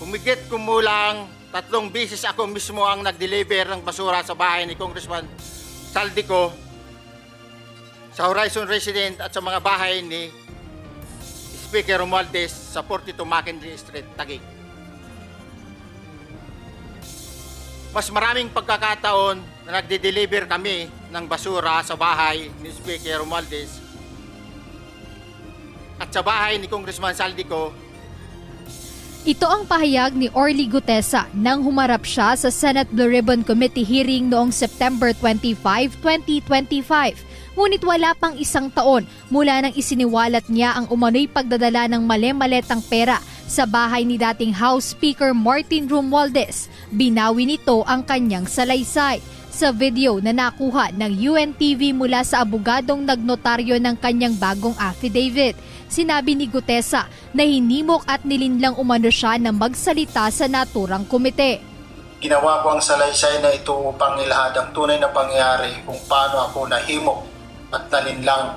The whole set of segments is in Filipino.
Humigit kumulang 3 beses ako mismo ang nag-deliver ng basura sa bahay ni Congressman Saldico, sa Horizon Resident at sa mga bahay ni Speaker Romualdez sa 42 Mackenzie Street, Taguig. Mas maraming pagkakataon na nagde-deliver kami ng basura sa bahay ni Speaker Romualdez at sa bahay ni Congressman Saldico. Ito ang pahayag ni Orly Gutesa nang humarap siya sa Senate Blue Ribbon Committee hearing noong September 25, 2025. Ngunit wala pang isang taon mula nang isiniwalat niya ang umano'y pagdadala ng mali-maletang pera sa bahay ni dating House Speaker Martin Romualdez. Binawi nito ang kanyang salaysay. Sa video na nakuha ng UNTV mula sa abogadong nagnotaryo ng kanyang bagong affidavit, sinabi ni Gutesa na hinimok at nilinlang umano siya na magsalita sa naturang komite. Ginawa ko ang salaysay na ito upang ilahad ang tunay na pangyayari kung paano ako nahimok at nalinlang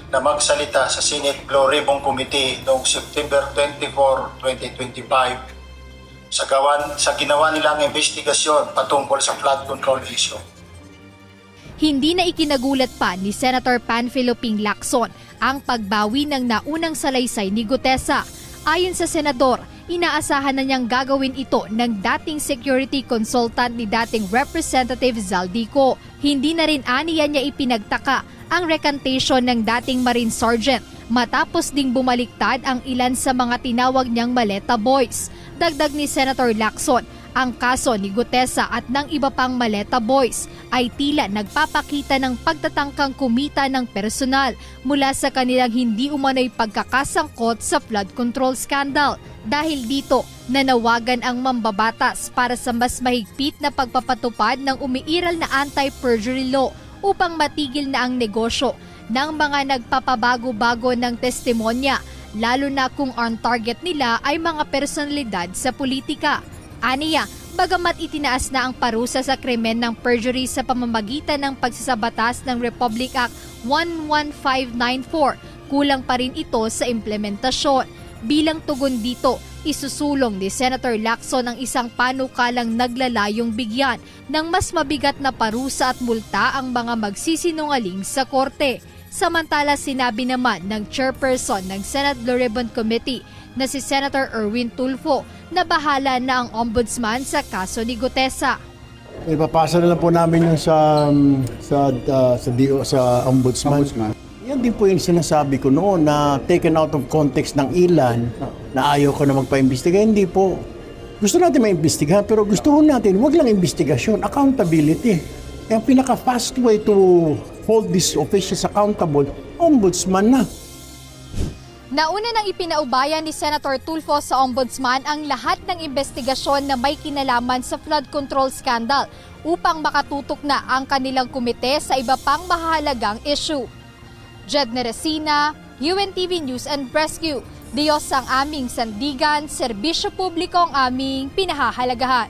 na magsalita sa Senate Blue Ribbon Committee noong September 24, 2025 sa ginawa nilang investigasyon patungkol sa flood control issue. Hindi na ikinagulat pa ni Senator Panfilo Ping Lacson ang pagbawi ng naunang salaysay ni Gutesa. Ayon sa senador, inaasahan na niyang gagawin ito ng dating security consultant ni dating Representative Zaldico. Hindi na rin aniya niya ipinagtaka ang recantation ng dating Marine Sergeant matapos ding bumaliktad ang ilan sa mga tinawag niyang Maleta Boys. Dagdag ni Senator Lacson, ang kaso ni Gutesa at ng iba pang Maleta Boys ay tila nagpapakita ng pagtatangkang kumita ng personal mula sa kanilang hindi umano'y pagkakasangkot sa flood control scandal. Dahil dito, nanawagan ang mambabatas para sa mas mahigpit na pagpapatupad ng umiiral na anti-perjury law upang matigil na ang negosyo ng mga nagpapabago-bago ng testimonya, lalo na kung ang target nila ay mga personalidad sa politika. Aniya, bagamat itinaas na ang parusa sa krimen ng perjury sa pamamagitan ng pagsasabatas ng Republic Act 11594, kulang pa rin ito sa implementasyon. Bilang tugon dito, isusulong ni Senator Lacson ang isang panukalang naglalayong bigyan ng mas mabigat na parusa at multa ang mga magsisinungaling sa korte. Samantala, sinabi naman ng chairperson ng Senate Blue Ribbon Committee na si Senator Erwin Tulfo na bahala na ang ombudsman sa kaso ni Gutesa. Ipapasa na lang po namin yung sa ombudsman. Yan din po yung sinasabi ko noon na taken out of context ng ilan na ayaw ko na magpa-imbestiga. Hindi po. Gusto natin maimbestigahan pero gusto natin wag lang investigasyon, accountability. Yung pinaka-fast way to hold these officials accountable, ombudsman na. Nauna nang ipinaubaya ni Senator Tulfo sa ombudsman ang lahat ng investigasyon na may kinalaman sa flood control scandal upang makatutok na ang kanilang komite sa iba pang mahalagang issue. Jed Neresina, UNTV News and Rescue. Diyos ang aming sandigan, serbisyo publiko ang aming pinahahalagahan.